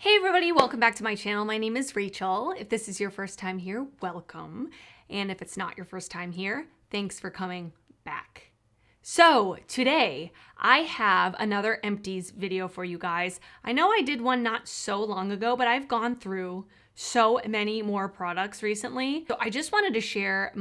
Hey everybody, welcome back to my channel. My name is Rachel. If this is your first time here, welcome. And if it's not your first time here, thanks for coming back. So today I have another empties video for you guys. I know I did one not so long ago, but I've gone through so many more products recently. So I just wanted to share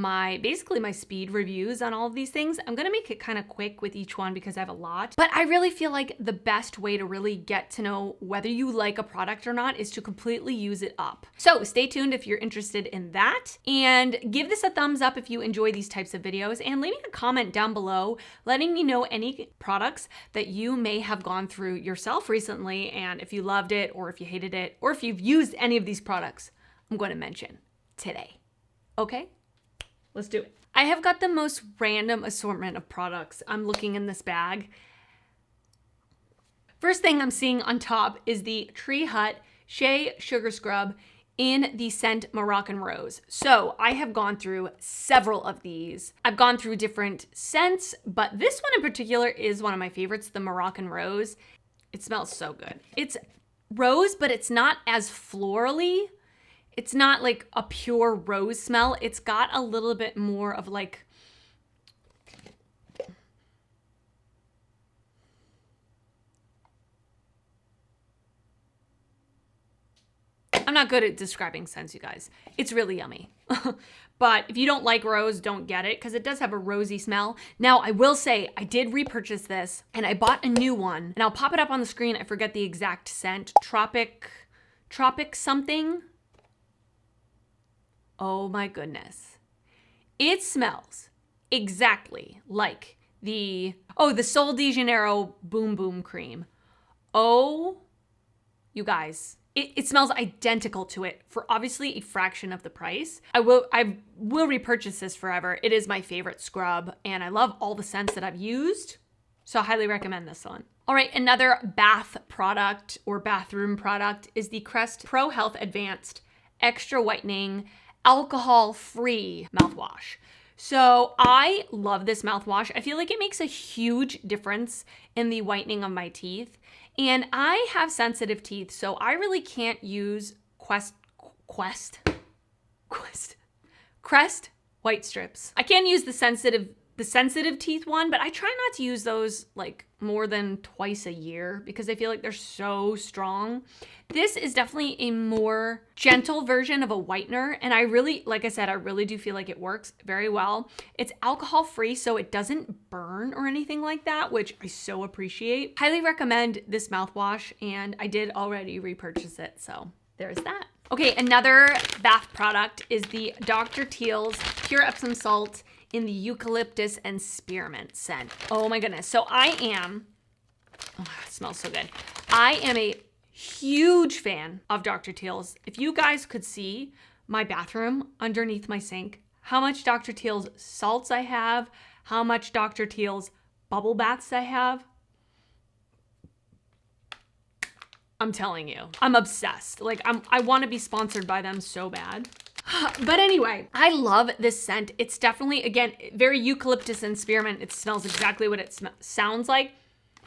basically my speed reviews on all of these things. I'm gonna make it kind of quick with each one because I have a lot, but I really feel like the best way to really get to know whether you like a product or not is to completely use it up. So stay tuned if you're interested in that, and give this a thumbs up if you enjoy these types of videos, and leave me a comment down below letting me know any products that you may have gone through yourself recently, and if you loved it or if you hated it or if you've used any of these products I'm going to mention today. Okay, let's do it. I have got the most random assortment of products. I'm looking in this bag. First thing I'm seeing on top is the Tree Hut Shea Sugar Scrub in the scent Moroccan Rose. So I have gone through several of these. I've gone through different scents, but this one in particular is one of my favorites, the Moroccan Rose. It smells so good. It's rose, but it's not as florally. It's not like a pure rose smell. It's got a little bit more of like, I'm not good at describing scents, you guys. It's really yummy. But if you don't like rose, don't get it, because it does have a rosy smell. Now, I will say I did repurchase this and I bought a new one, and I'll pop it up on the screen. I forget the exact scent. Tropic something. Oh my goodness. It smells exactly like the Sol de Janeiro Boom Boom Cream. Oh, you guys, it smells identical to it for obviously a fraction of the price. I will repurchase this forever. It is my favorite scrub, and I love all the scents that I've used. So I highly recommend this one. All right, another bath product or bathroom product is the Crest Pro Health Advanced Extra Whitening Alcohol-Free Mouthwash. So I love this mouthwash. I feel like it makes a huge difference in the whitening of my teeth. And I have sensitive teeth, so I really can't use Crest white strips. I can't use the sensitive teeth one, but I try not to use those like more than twice a year because I feel like they're so strong. This is definitely a more gentle version of a whitener, and I really, like I said, I really do feel like it works very well. It's alcohol free, so it doesn't burn or anything like that, which I so appreciate. Highly recommend this mouthwash, and I did already repurchase it, so there's that. Okay, another bath product is the Dr. Teal's Pure Epsom Salt in the Eucalyptus and Spearmint scent. Oh my goodness. So it smells so good. I am a huge fan of Dr. Teal's. If you guys could see my bathroom underneath my sink, how much Dr. Teal's salts I have, how much Dr. Teal's bubble baths I have, I'm telling you, I'm obsessed. Like I want to be sponsored by them so bad. But anyway, I love this scent. It's definitely, again, very eucalyptus and spearmint. It smells exactly what it sounds like.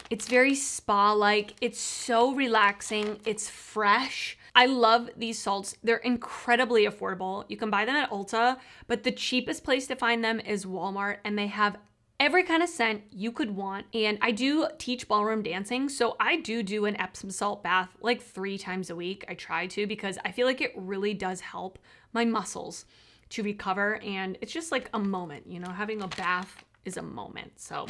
It's very spa-like. It's so relaxing. It's fresh. I love these salts. They're incredibly affordable. You can buy them at Ulta, but the cheapest place to find them is Walmart, and they have every kind of scent you could want. And I do teach ballroom dancing, so I do an Epsom salt bath like 3 times a week. I try to, because I feel like it really does help my muscles to recover, and it's just like a moment, you know, having a bath is a moment. So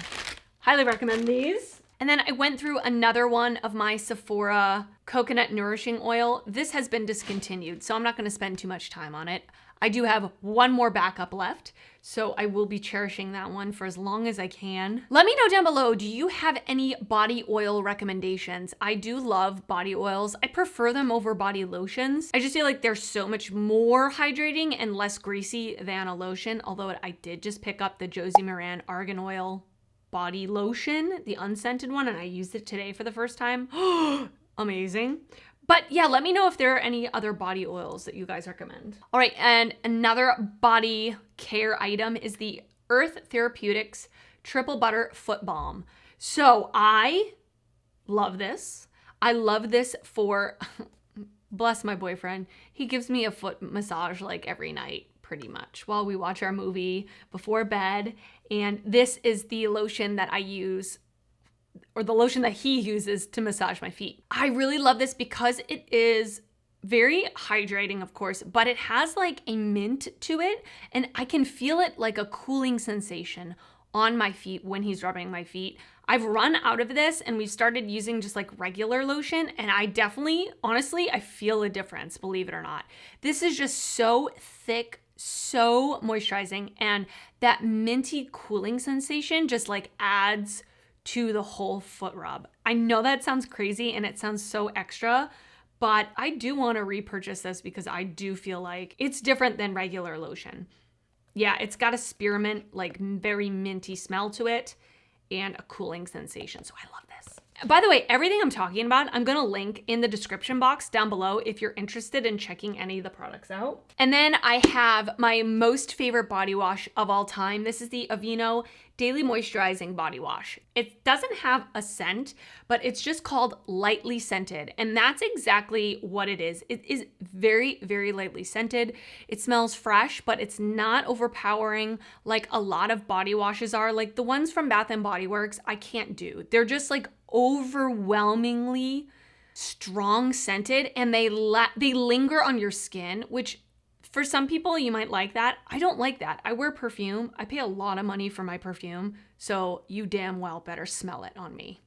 highly recommend these. And then I went through another one of my Sephora Coconut Nourishing Oil. This has been discontinued, so I'm not going to spend too much time on it. I do have one more backup left, so I will be cherishing that one for as long as I can. Let me know down below, do you have any body oil recommendations? I do love body oils. I prefer them over body lotions. I just feel like they're so much more hydrating and less greasy than a lotion, although I did just pick up the Josie Maran Argan Oil body lotion, the unscented one, and I used it today for the first time. Amazing. But yeah, let me know if there are any other body oils that you guys recommend. All right, and another body care item is the Earth Therapeutics Triple Butter Foot Balm. So I love this. I love this for bless my boyfriend, he gives me a foot massage like every night pretty much while we watch our movie before bed. And this is the lotion that I use, or the lotion that he uses to massage my feet. I really love this because it is very hydrating, of course, but it has like a mint to it, and I can feel it like a cooling sensation on my feet when he's rubbing my feet. I've run out of this and we've started using just like regular lotion, and I definitely, honestly, I feel a difference, believe it or not. This is just so thick, so moisturizing, and that minty cooling sensation just like adds to the whole foot rub. I know that sounds crazy and it sounds so extra, but I do want to repurchase this because I do feel like it's different than regular lotion. Yeah, it's got a spearmint, like very minty smell to it and a cooling sensation. So I love this. By the way, everything I'm talking about, I'm going to link in the description box down below if you're interested in checking any of the products out. And then I have my most favorite body wash of all time. This is the Aveeno Daily Moisturizing Body Wash. It doesn't have a scent, but it's just called lightly scented. And that's exactly what it is. It is very, very lightly scented. It smells fresh, but it's not overpowering like a lot of body washes are. Like the ones from Bath & Body Works, I can't do. They're just like overwhelmingly strong scented, and they linger on your skin, which for some people you might like that. I don't like that. I wear perfume. I pay a lot of money for my perfume, so you damn well better smell it on me.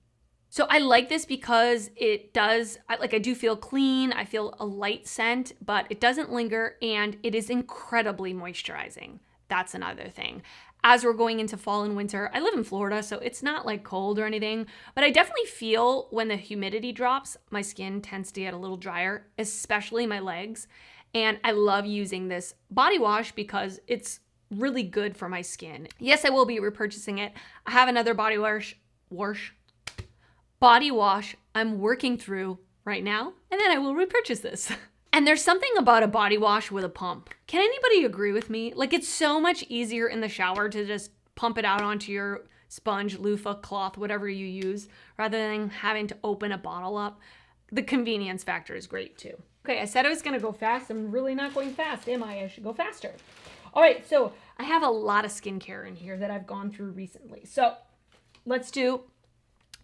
So I like this because it does, I do feel clean. I feel a light scent, but it doesn't linger, and it is incredibly moisturizing. That's another thing. As we're going into fall and winter, I live in Florida, so it's not like cold or anything, but I definitely feel when the humidity drops, my skin tends to get a little drier, especially my legs. And I love using this body wash because it's really good for my skin. Yes, I will be repurchasing it. I have another body wash I'm working through right now, and then I will repurchase this. And there's something about a body wash with a pump. Can anybody agree with me? Like, it's so much easier in the shower to just pump it out onto your sponge, loofah, cloth, whatever you use, rather than having to open a bottle up. The convenience factor is great too. Okay, I said I was gonna go fast. I'm really not going fast, am I? I should go faster. All right, so I have a lot of skincare in here that I've gone through recently. So let's do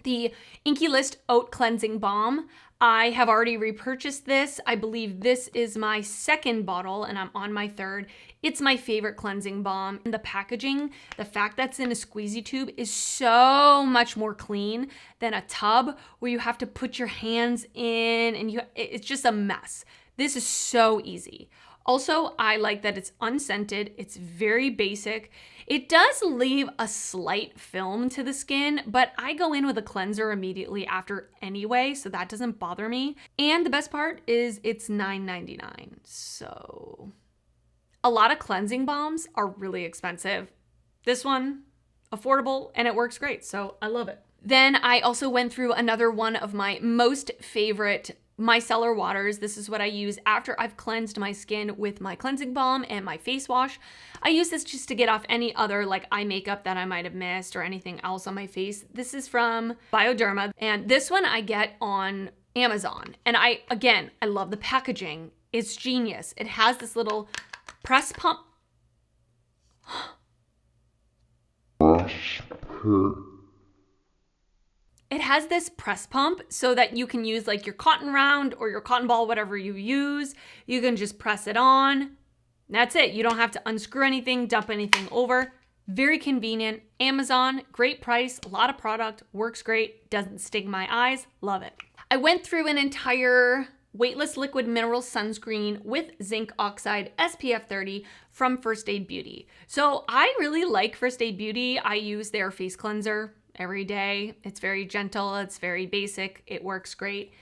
the Inky List Oat Cleansing Balm. I have already repurchased this. I believe this is my second bottle and I'm on my third. It's my favorite cleansing balm. And the packaging, the fact that's in a squeezy tube is so much more clean than a tub where you have to put your hands in and it's just a mess. This is so easy. Also, I like that it's unscented. It's very basic. It does leave a slight film to the skin, but I go in with a cleanser immediately after anyway, so that doesn't bother me. And the best part is it's $9.99. So a lot of cleansing balms are really expensive. This one, affordable, and it works great, so I love it. Then I also went through another one of my most favorite micellar waters. This is what I use after I've cleansed my skin with my cleansing balm and my face wash. I use this just to get off any other like eye makeup that I might have missed or anything else on my face. This is from Bioderma, and this one I get on Amazon. And I love the packaging. It's genius. It has this little press pump. It has this press pump so that you can use like your cotton round or your cotton ball, whatever you use. You can just press it on. That's it. You don't have to unscrew anything, dump anything over. Very convenient. Amazon, great price, a lot of product, works great, doesn't sting my eyes. Love it. I went through an entire weightless liquid mineral sunscreen with zinc oxide SPF 30 from First Aid Beauty. So I really like First Aid Beauty. I use their face cleanser every day. It's very gentle, it's very basic, it works great.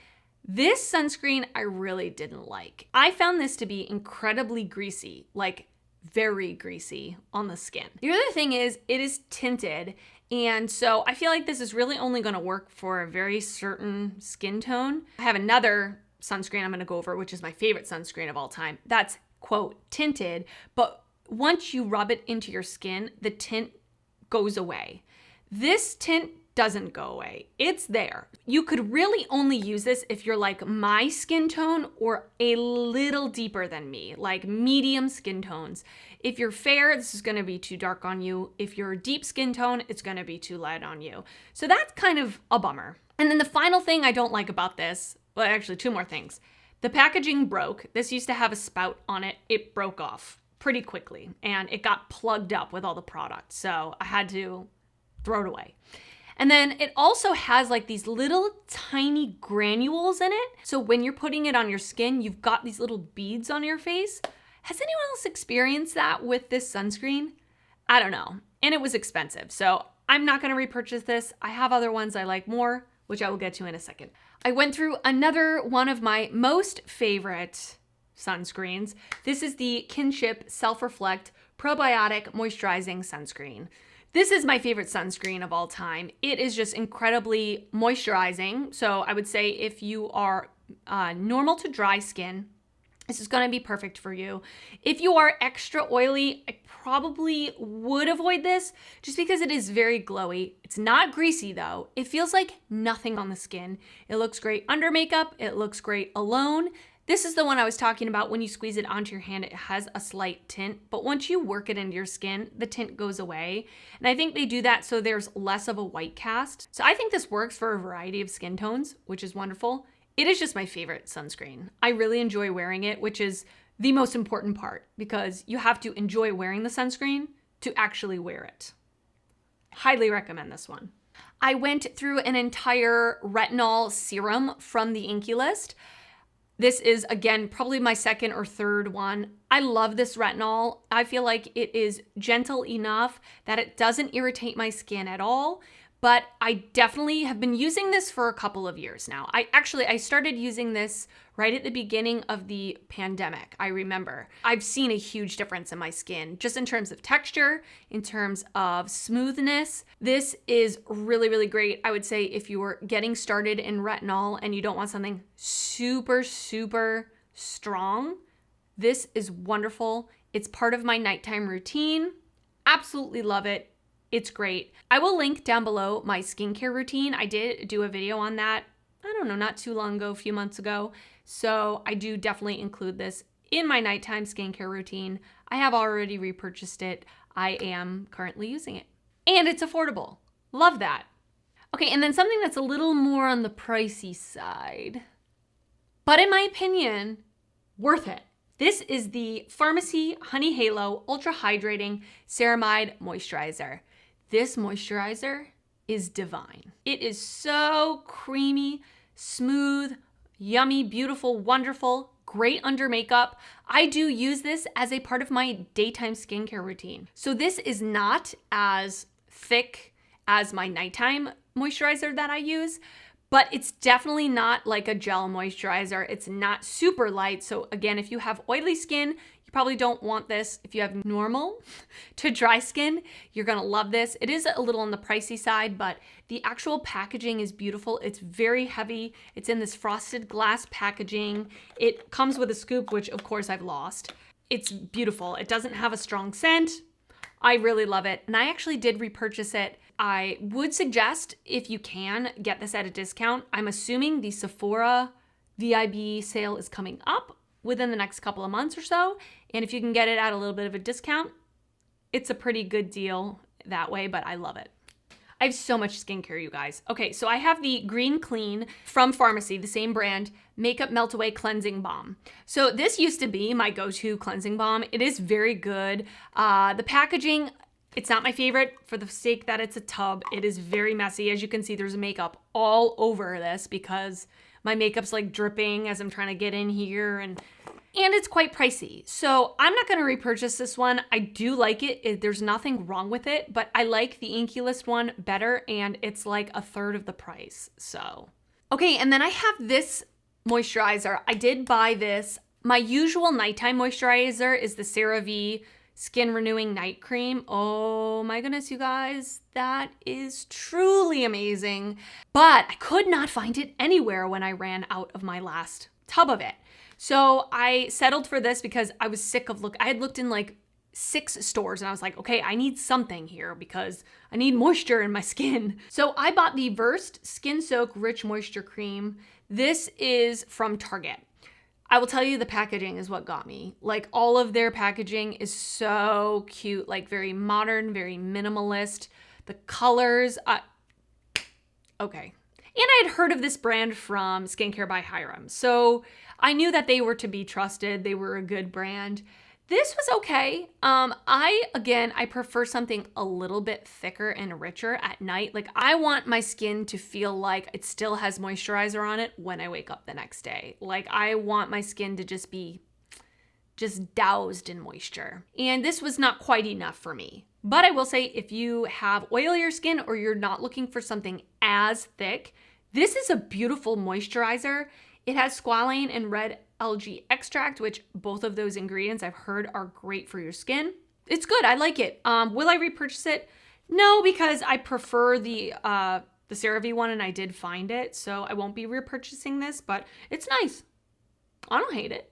This sunscreen I really didn't like. I found this to be incredibly greasy, like very greasy on the skin. The other thing is it is tinted, and so I feel like this is really only gonna work for a very certain skin tone. I have another sunscreen I'm gonna go over, which is my favorite sunscreen of all time. That's, quote, tinted, but once you rub it into your skin, the tint goes away. This tint doesn't go away. It's there. You could really only use this if you're like my skin tone or a little deeper than me, like medium skin tones. If you're fair, this is gonna be too dark on you. If you're a deep skin tone, it's gonna be too light on you. So that's kind of a bummer. And then the final thing I don't like about this, well, actually 2 more things. The packaging broke. This used to have a spout on it. It broke off pretty quickly and it got plugged up with all the products. So I had to throw it away. And then it also has like these little tiny granules in it. So when you're putting it on your skin, you've got these little beads on your face. Has anyone else experienced that with this sunscreen? I don't know. And it was expensive. So I'm not going to repurchase this. I have other ones I like more, which I will get to in a second. I went through another one of my most favorite sunscreens. This is the Kinship Self-Reflect Probiotic Moisturizing Sunscreen. This is my favorite sunscreen of all time. It is just incredibly moisturizing. So I would say if you are normal to dry skin, this is going to be perfect for you. If you are extra oily, I probably would avoid this just because it is very glowy. It's not greasy though. It feels like nothing on the skin. It looks great under makeup. It looks great alone. This is the one I was talking about. When you squeeze it onto your hand, it has a slight tint, but once you work it into your skin, the tint goes away. And I think they do that so there's less of a white cast. So I think this works for a variety of skin tones, which is wonderful. It is just my favorite sunscreen. I really enjoy wearing it, which is the most important part because you have to enjoy wearing the sunscreen to actually wear it. Highly recommend this one. I went through an entire retinol serum from the Inkey List. This is, again, probably my second or third one. I love this retinol. I feel like it is gentle enough that it doesn't irritate my skin at all, but I definitely have been using this for a couple of years now. I started using this right at the beginning of the pandemic. I remember I've seen a huge difference in my skin, just in terms of texture, in terms of smoothness. This is really, really great. I would say if you were getting started in retinol and you don't want something super, super strong, this is wonderful. It's part of my nighttime routine. Absolutely love it. It's great. I will link down below my skincare routine. I did do a video on that, I don't know, not too long ago, a few months ago. So I do definitely include this in my nighttime skincare routine. I have already repurchased it. I am currently using it. And it's affordable. Love that. Okay, and then something that's a little more on the pricey side, but in my opinion, worth it. This is the Pharmacy Honey Halo Ultra Hydrating Ceramide Moisturizer. This moisturizer is divine. It is so creamy, smooth, yummy, beautiful, wonderful, great under makeup. I do use this as a part of my daytime skincare routine. So this is not as thick as my nighttime moisturizer that I use, but it's definitely not like a gel moisturizer. It's not super light. So again, if you have oily skin, you probably don't want this. If you have normal to dry skin, you're gonna love this. It is a little on the pricey side, but the actual packaging is beautiful. It's very heavy. It's in this frosted glass packaging. It comes with a scoop, which of course I've lost. It's beautiful. It doesn't have a strong scent. I really love it. And I actually did repurchase it. I would suggest, if you can, get this at a discount. I'm assuming the Sephora VIB sale is coming up within the next couple of months or so. And if you can get it at a little bit of a discount, it's a pretty good deal that way, but I love it. I have so much skincare, you guys. Okay, so I have the Green Clean from Pharmacy, the same brand, Makeup Melt Away Cleansing Balm. So this used to be my go-to cleansing balm. It is very good. The packaging, it's not my favorite for the sake that it's a tub. It is very messy. As you can see, there's makeup all over this because my makeup's like dripping as I'm trying to get in here, and it's quite pricey. So I'm not gonna repurchase this one. I do like it. There's nothing wrong with it, but I like the Inkey List one better, and it's like a third of the price, so. Okay, and then I have this moisturizer. I did buy this. My usual nighttime moisturizer is the CeraVe Skin Renewing Night Cream. Oh my goodness, you guys, that is truly amazing. But I could not find it anywhere when I ran out of my last tub of it. So I settled for this because I was sick of I had looked in like 6 stores and I was like, okay, I need something here because I need moisture in my skin. So I bought the Versed Skin Soak Rich Moisture Cream. This is from Target. I will tell you, the packaging is what got me. Like, all of their packaging is so cute, like very modern, very minimalist. The colors, okay. And I had heard of this brand from Skincare by Hyram. So I knew that they were to be trusted. They were a good brand. This was okay. I prefer something a little bit thicker and richer at night. Like, I want my skin to feel like it still has moisturizer on it when I wake up the next day. Like, I want my skin to just be doused in moisture. And this was not quite enough for me. But I will say, if you have oilier skin or you're not looking for something as thick, this is a beautiful moisturizer. It has squalane and red algae extract, which both of those ingredients I've heard are great for your skin. It's good. I like it. Will I repurchase it? No, because I prefer the CeraVe one and I did find it. So I won't be repurchasing this, but it's nice. I don't hate it.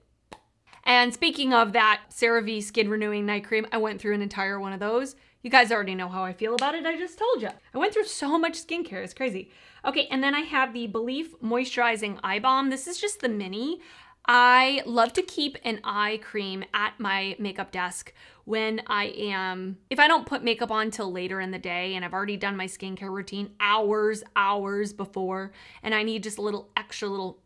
And speaking of that CeraVe Skin Renewing Night Cream, I went through an entire one of those. You guys already know how I feel about it. I just told you. I went through so much skincare. It's crazy. Okay, and then I have the Belief Moisturizing Eye Balm. This is just the mini. I love to keep an eye cream at my makeup desk when if I don't put makeup on till later in the day and I've already done my skincare routine hours before, and I need just a little extra little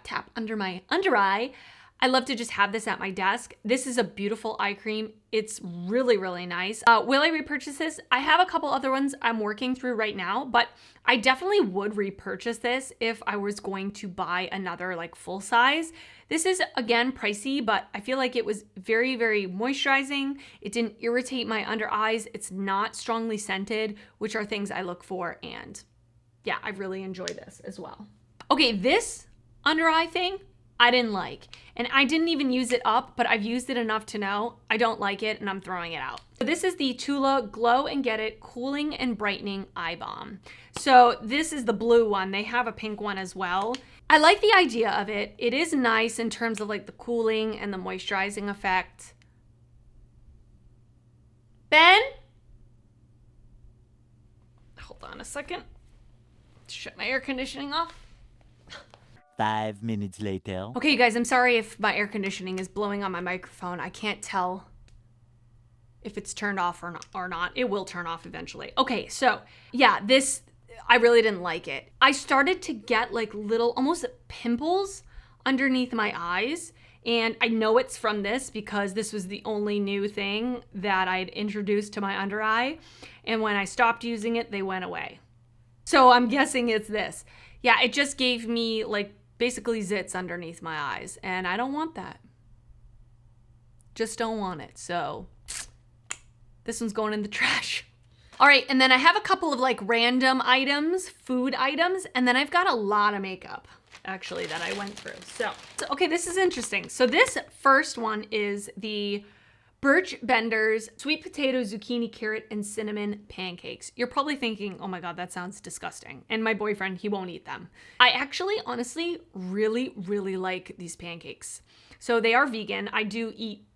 tap under my under eye. I love to just have this at my desk. This is a beautiful eye cream. It's really, really nice. Will I repurchase this? I have a couple other ones I'm working through right now, but I definitely would repurchase this if I was going to buy another like full size. This is, again, pricey, but I feel like it was very, very moisturizing. It didn't irritate my under eyes. It's not strongly scented, which are things I look for. And yeah, I really enjoy this as well. Okay, this under eye thing, I didn't like. And I didn't even use it up, but I've used it enough to know I don't like it and I'm throwing it out. So this is the Tula Glow and Get It Cooling and Brightening Eye Balm. So this is the blue one. They have a pink one as well. I like the idea of it. It is nice in terms of like the cooling and the moisturizing effect. Ben? Hold on a second. Shut my air conditioning off. 5 minutes later. Okay, you guys, I'm sorry if my air conditioning is blowing on my microphone. I can't tell if it's turned off or not. It will turn off eventually. Okay, so yeah, this, I really didn't like it. I started to get like little, almost pimples underneath my eyes. And I know it's from this because this was the only new thing that I'd introduced to my under eye. And when I stopped using it, they went away. So I'm guessing it's this. Yeah, it just gave me like basically zits underneath my eyes, and I don't want that. Just don't want it. So this one's going in the trash. All right, and then I have a couple of like random items, food items, and then I've got a lot of makeup actually that I went through. So okay, this is interesting. So this first one is the Birch Bender's Sweet Potato, Zucchini, Carrot, and Cinnamon Pancakes. You're probably thinking, oh my God, that sounds disgusting. And my boyfriend, he won't eat them. I actually, honestly, really, really like these pancakes. So they are vegan. I do eat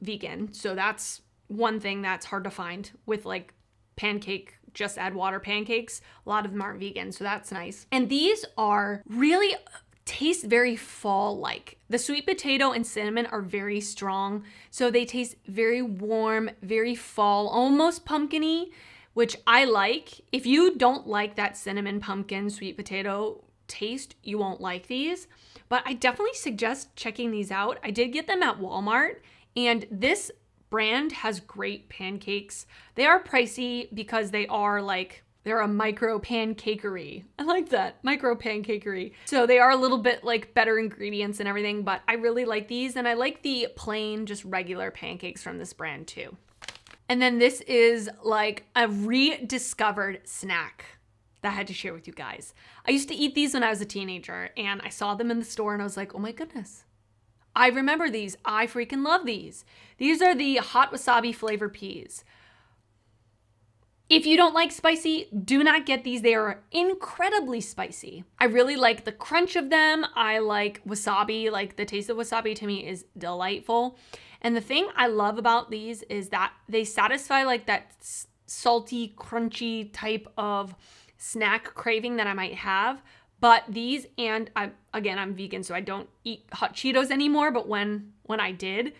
vegan. So that's one thing that's hard to find with like pancake, just add water pancakes. A lot of them aren't vegan, so that's nice. And these are really taste very fall-like. The sweet potato and cinnamon are very strong, so they taste very warm, very fall, almost pumpkin-y, which I like. If you don't like that cinnamon, pumpkin, sweet potato taste, you won't like these, but I definitely suggest checking these out. I did get them at Walmart, and this brand has great pancakes. They are pricey because they're a micro pancakery. I like that, micro pancakery. So they are a little bit like better ingredients and everything, but I really like these, and I like the plain, just regular pancakes from this brand too. And then this is like a rediscovered snack that I had to share with you guys. I used to eat these when I was a teenager, and I saw them in the store and I was like, oh my goodness, I remember these. I freaking love these. These are the hot wasabi flavor peas. If you don't like spicy, do not get these. They are incredibly spicy. I really like the crunch of them. I like wasabi. Like the taste of wasabi to me is delightful. And the thing I love about these is that they satisfy like that salty, crunchy type of snack craving that I might have. But these, and I'm vegan, so I don't eat hot Cheetos anymore. But when I did,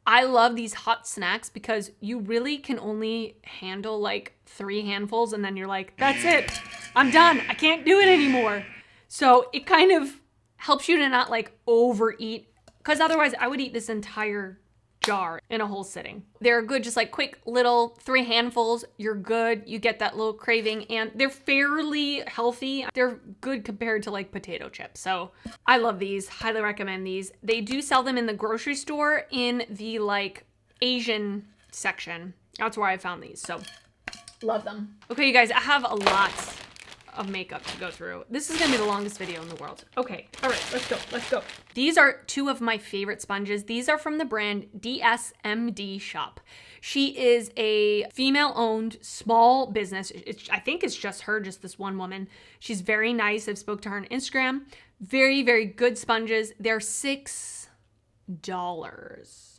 I love these hot snacks because you really can only handle like 3 handfuls and then you're like, that's it. I'm done. I can't do it anymore. So it kind of helps you to not like overeat, because otherwise I would eat this entire jar in a whole sitting. They're good, just like quick little 3 handfuls. You're good. You get that little craving, and they're fairly healthy. They're good compared to like potato chips. So I love these. Highly recommend these. They do sell them in the grocery store in the like Asian section. That's where I found these. So love them. Okay, you guys, I have a lot of makeup to go through. This is gonna be the longest video in the world. Okay, all right, let's go. These are 2 of my favorite sponges. These are from the brand DSMD Shop. She is a female-owned small business. I think it's just her, just this one woman. She's very nice. I've spoke to her on Instagram. Very, very good sponges. They're $6.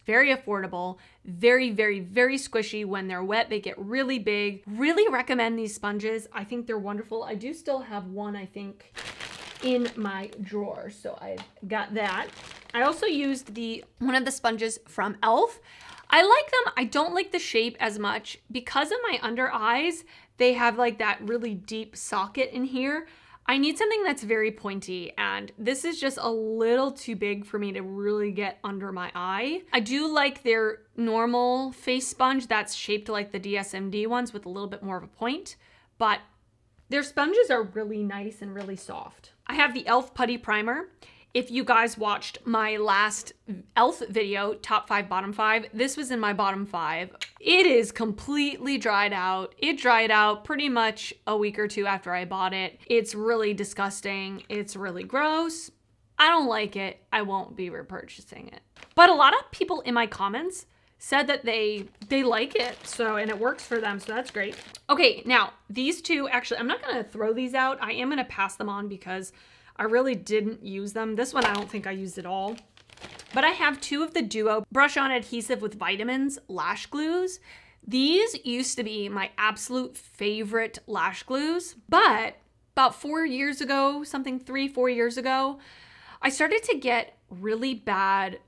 Very affordable, very, very, very squishy. When they're wet, they get really big. Really recommend these sponges. I think they're wonderful. I do still have one, I think, in my drawer. So I got that. I also used one of the sponges from e.l.f. I like them. I don't like the shape as much. Because of my under eyes, they have like that really deep socket in here. I need something that's very pointy, and this is just a little too big for me to really get under my eye. I do like their normal face sponge that's shaped like the DSMD ones with a little bit more of a point, but their sponges are really nice and really soft. I have the e.l.f. Putty Primer. If you guys watched my last e.l.f. video, top 5, bottom 5, this was in my bottom 5. It is completely dried out. It dried out pretty much a week or 2 after I bought it. It's really disgusting. It's really gross. I don't like it. I won't be repurchasing it. But a lot of people in my comments said that they like it, and it works for them, so that's great. Okay, now these 2, actually, I'm not gonna throw these out. I am gonna pass them on because I really didn't use them. This one I don't think I used at all. But I have 2 of the Duo Brush On Adhesive with Vitamins lash glues. These used to be my absolute favorite lash glues, but about 4 years ago, 3-4 years ago, I started to get really bad,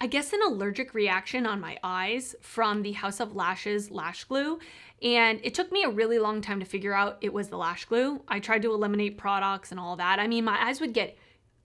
I guess, an allergic reaction on my eyes from the House of Lashes lash glue. And it took me a really long time to figure out it was the lash glue. I tried to eliminate products and all that. I mean, my eyes would get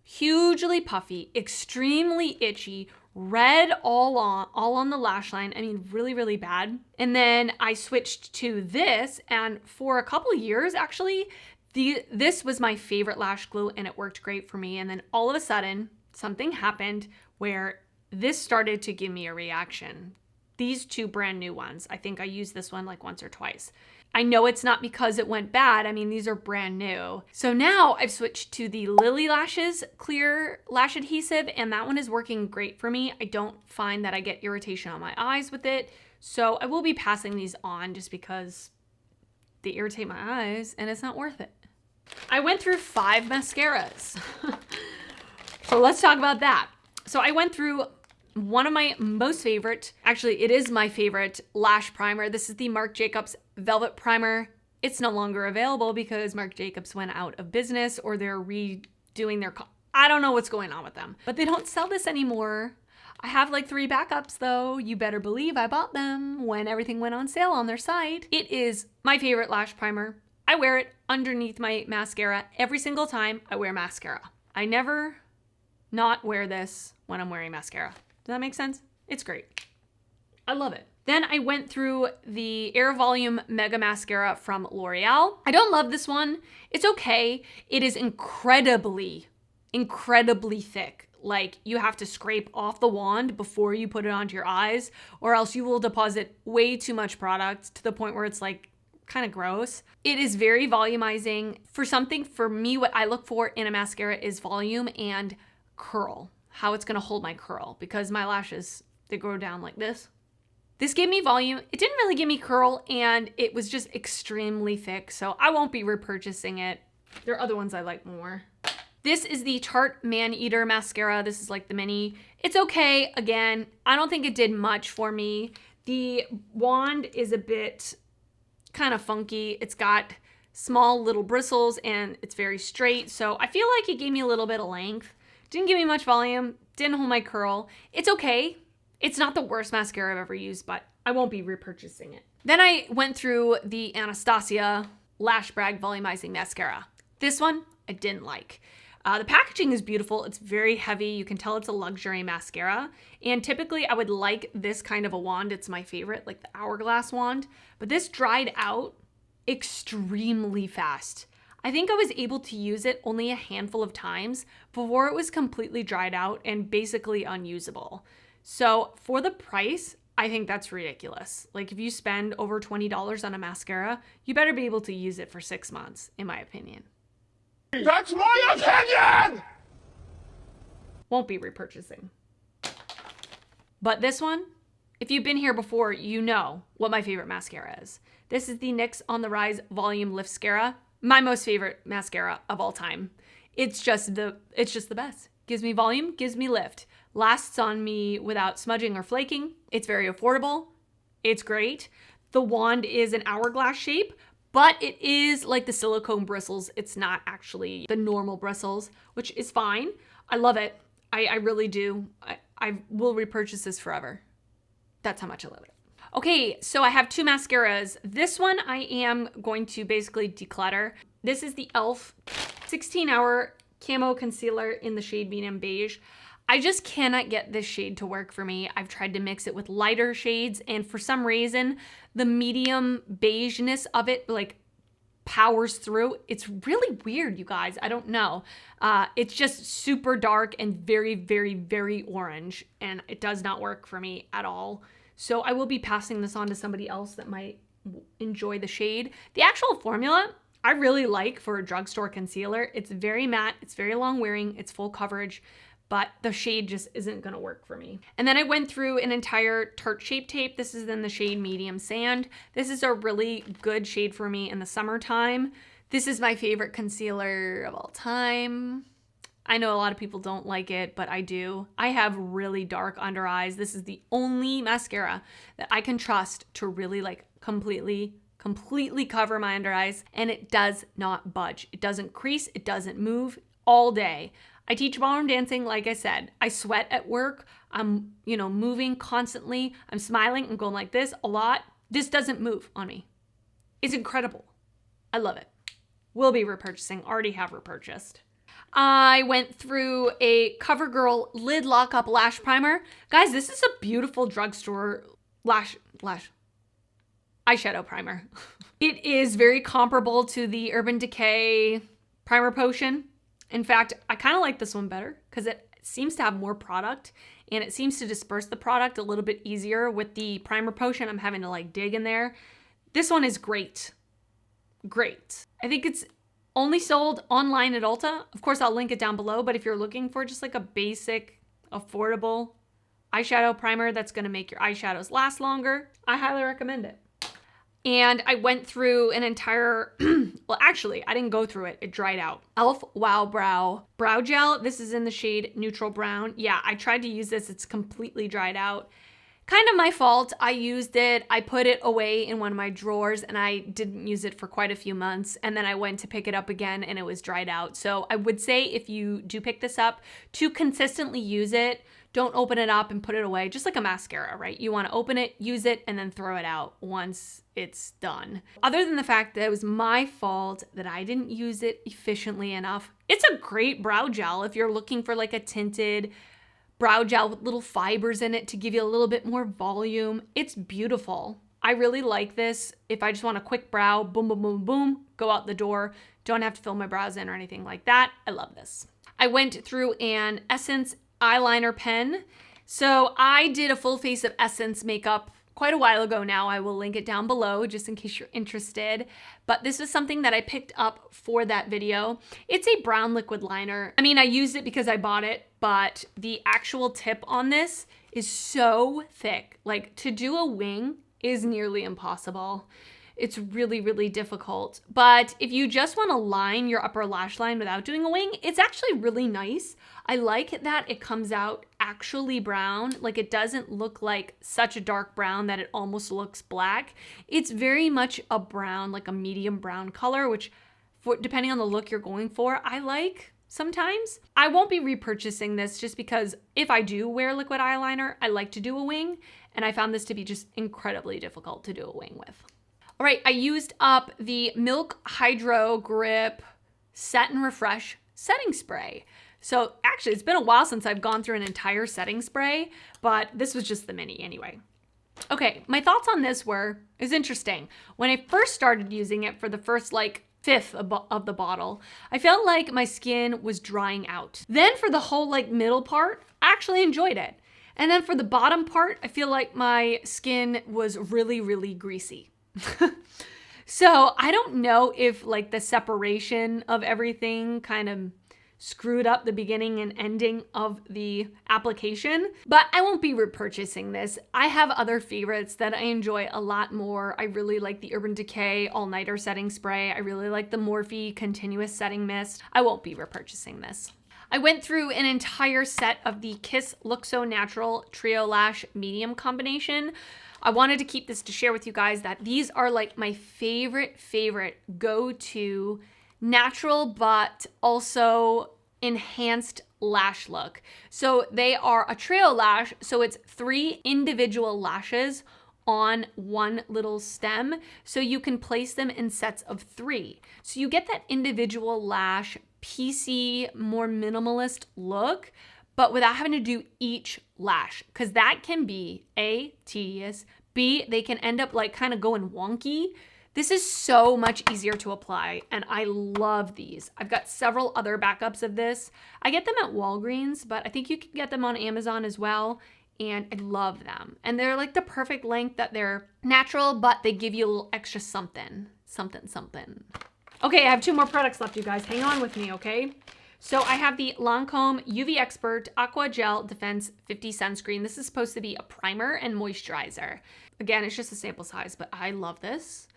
hugely puffy, extremely itchy, red all on the lash line. I mean, really, really bad. And then I switched to this, and for a couple of years, actually, this was my favorite lash glue, and it worked great for me. And then all of a sudden, something happened where this started to give me a reaction. These 2 brand new ones. I think I used this one like once or twice. I know it's not because it went bad. I mean, these are brand new. So now I've switched to the Lily Lashes clear lash adhesive, and that one is working great for me. I don't find that I get irritation on my eyes with it. So I will be passing these on just because they irritate my eyes and it's not worth it. I went through 5 mascaras. So let's talk about that. So I went through one of my most favorite, actually it is my favorite lash primer. This is the Marc Jacobs Velvet Primer. It's no longer available because Marc Jacobs went out of business, or they're redoing their, I don't know what's going on with them, but they don't sell this anymore. I have like 3 backups though. You better believe I bought them when everything went on sale on their site. It is my favorite lash primer. I wear it underneath my mascara every single time I wear mascara. I never not wear this when I'm wearing mascara. Does that make sense? It's great. I love it. Then I went through the Air Volume Mega Mascara from L'Oreal. I don't love this one. It's okay. It is incredibly, incredibly thick. Like, you have to scrape off the wand before you put it onto your eyes, or else you will deposit way too much product to the point where it's like kind of gross. It is very volumizing. For me, what I look for in a mascara is volume and curl. How it's gonna hold my curl, because my lashes, they grow down like this. This gave me volume. It didn't really give me curl, and it was just extremely thick, so I won't be repurchasing it. There are other ones I like more. This is the Tarte Man Eater Mascara. This is like the mini. It's okay. Again, I don't think it did much for me. The wand is a bit kind of funky. It's got small little bristles and it's very straight. So I feel like it gave me a little bit of length. Didn't give me much volume. Didn't hold my curl. It's okay. It's not the worst mascara I've ever used, but I won't be repurchasing it. Then I went through the Anastasia Lash Brag Volumizing Mascara. This one I didn't like. The packaging is beautiful. It's very heavy. You can tell it's a luxury mascara. And typically I would like this kind of a wand. It's my favorite, like the hourglass wand. But this dried out extremely fast. I think I was able to use it only a handful of times before it was completely dried out and basically unusable. So for the price, I think that's ridiculous. Like if you spend over $20 on a mascara, you better be able to use it for 6 months, in my opinion. That's my opinion! Won't be repurchasing. But this one, if you've been here before, you know what my favorite mascara is. This is the NYX On The Rise Volume Liftmascara, my most favorite mascara of all time. It's just the best. Gives me volume, gives me lift. Lasts on me without smudging or flaking. It's very affordable. It's great. The wand is an hourglass shape, but it is like the silicone bristles. It's not actually the normal bristles, which is fine. I love it. I really do. I will repurchase this forever. That's how much I love it. Okay, so I have 2 mascaras. This one I am going to basically declutter. This is the e.l.f. 16-Hour Camo Concealer in the shade Medium Beige. I just cannot get this shade to work for me. I've tried to mix it with lighter shades, and for some reason, the medium beigeness of it like powers through. It's really weird, you guys. I don't know. It's just super dark and very, very, very orange, and it does not work for me at all. So I will be passing this on to somebody else that might enjoy the shade. The actual formula, I really like for a drugstore concealer. It's very matte, it's very long wearing, it's full coverage, but the shade just isn't gonna work for me. And then I went through an entire Tarte Shape Tape. This is in the shade Medium Sand. This is a really good shade for me in the summertime. This is my favorite concealer of all time. I know a lot of people don't like it, but I do. I have really dark under eyes. This is the only mascara that I can trust to really like completely cover my under eyes, and it does not budge. It doesn't crease, it doesn't move all day. I teach ballroom dancing, like I said. I sweat at work. I'm, moving constantly. I'm smiling. I'm going like this a lot. This doesn't move on me. It's incredible. I love it. Will be repurchasing. Already have repurchased. I went through a CoverGirl Lid Lock-Up Lash Primer. Guys, this is a beautiful drugstore lash eyeshadow primer. It is very comparable to the Urban Decay Primer Potion. In fact, I kind of like this one better because it seems to have more product and it seems to disperse the product a little bit easier. With the Primer Potion, I'm having to like dig in there. This one is great. Great. I think it's only sold online at Ulta. Of course, I'll link it down below, but if you're looking for just like a basic, affordable eyeshadow primer that's gonna make your eyeshadows last longer, I highly recommend it. And I went through an entire, well, actually, I didn't go through it. It dried out. e.l.f. Wow Brow Gel. This is in the shade Neutral Brown. Yeah, I tried to use this. It's completely dried out. Kind of my fault. I used it. I put it away in one of my drawers and I didn't use it for quite a few months. And then I went to pick it up again and it was dried out. So I would say if you do pick this up, to consistently use it, don't open it up and put it away, just like a mascara, right? You want to open it, use it, and then throw it out once it's done. Other than the fact that it was my fault that I didn't use it efficiently enough, it's a great brow gel if you're looking for like a tinted brow gel with little fibers in it to give you a little bit more volume. It's beautiful. I really like this. If I just want a quick brow, boom, boom, boom, boom, go out the door, don't have to fill my brows in or anything like that. I love this. I went through an Essence eyeliner pen. So I did a full face of Essence makeup quite a while ago now. I will link it down below just in case you're interested. But this was something that I picked up for that video. It's a brown liquid liner. I mean, I used it because I bought it, but the actual tip on this is so thick. Like, to do a wing is nearly impossible. It's really, really difficult. But if you just want to line your upper lash line without doing a wing, it's actually really nice. I like that it comes out actually brown. Like it doesn't look like such a dark brown that it almost looks black. It's very much a brown, like a medium brown color, which depending on the look you're going for, I like sometimes. I won't be repurchasing this just because if I do wear liquid eyeliner, I like to do a wing. And I found this to be just incredibly difficult to do a wing with. All right, I used up the Milk Hydro Grip Set and Refresh setting spray. So actually, it's been a while since I've gone through an entire setting spray, but this was just the mini anyway. Okay, my thoughts on this is interesting. When I first started using it for the first like fifth of the bottle, I felt like my skin was drying out. Then for the whole like middle part, I actually enjoyed it. And then for the bottom part, I feel like my skin was really, really greasy. So I don't know if like the separation of everything kind of screwed up the beginning and ending of the application, but I won't be repurchasing this. I have other favorites that I enjoy a lot more. I really like the Urban Decay All-Nighter Setting Spray. I really like the Morphe Continuous Setting Mist. I won't be repurchasing this. I went through an entire set of the Kiss Look So Natural Trio Lash Medium combination. I wanted to keep this to share with you guys that these are like my favorite go-to natural but also enhanced lash look. So they are a trio lash, so it's 3 individual lashes on one little stem, so you can place them in sets of 3. So you get that individual lash, piecey, more minimalist look, but without having to do each lash, because that can be A, tedious, B, they can end up like kind of going wonky. This is so much easier to apply, and I love these. I've got several other backups of this. I get them at Walgreens, but I think you can get them on Amazon as well, and I love them. And they're like the perfect length that they're natural, but they give you a little extra something. Okay, I have 2 more products left, you guys. Hang on with me, okay? So I have the Lancome UV Expert Aqua Gel Defense 50 Sunscreen. This is supposed to be a primer and moisturizer. Again, it's just a sample size, but I love this.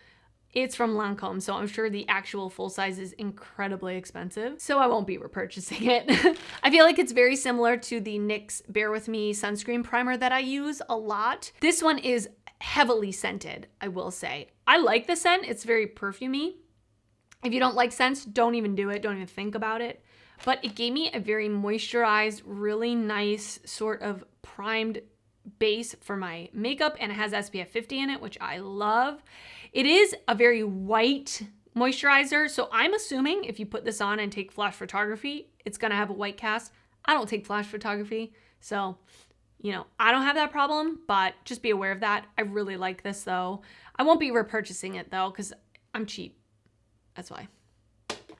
It's from Lancome, so I'm sure the actual full size is incredibly expensive, so I won't be repurchasing it. I feel like it's very similar to the NYX Bare With Me sunscreen primer that I use a lot. This one is heavily scented, I will say. I like the scent, it's very perfumey. If you don't like scents, don't even do it, don't even think about it. But it gave me a very moisturized, really nice sort of primed base for my makeup, and it has SPF 50 in it, which I love. It is a very white moisturizer, so I'm assuming if you put this on and take flash photography, it's gonna have a white cast. I don't take flash photography, so you know, I don't have that problem, but just be aware of that. I really like this though. I won't be repurchasing it though, because I'm cheap. That's why.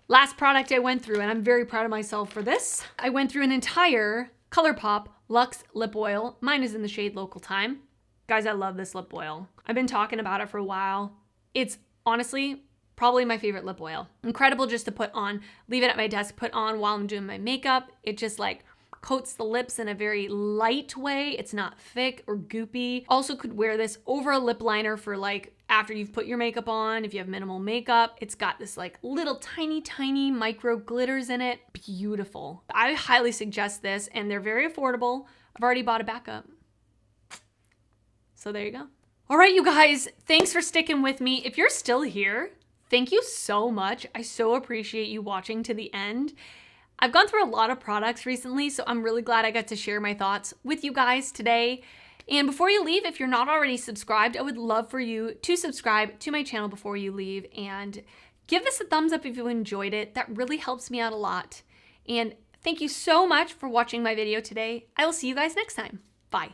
Last product I went through, and I'm very proud of myself for this. I went through an entire ColourPop Luxe Lip Oil. Mine is in the shade Local Time. Guys, I love this lip oil. I've been talking about it for a while. It's honestly probably my favorite lip oil. Incredible just to put on, leave it at my desk, put on while I'm doing my makeup. It just like coats the lips in a very light way. It's not thick or goopy. Also could wear this over a lip liner for like after you've put your makeup on, if you have minimal makeup. It's got this like little tiny micro glitters in it. Beautiful. I highly suggest this, and they're very affordable. I've already bought a backup. So there you go. All right, you guys, thanks for sticking with me. If you're still here, thank you so much. I so appreciate you watching to the end. I've gone through a lot of products recently, so I'm really glad I got to share my thoughts with you guys today. And before you leave, if you're not already subscribed, I would love for you to subscribe to my channel before you leave and give this a thumbs up if you enjoyed it. That really helps me out a lot. And thank you so much for watching my video today. I will see you guys next time. Bye.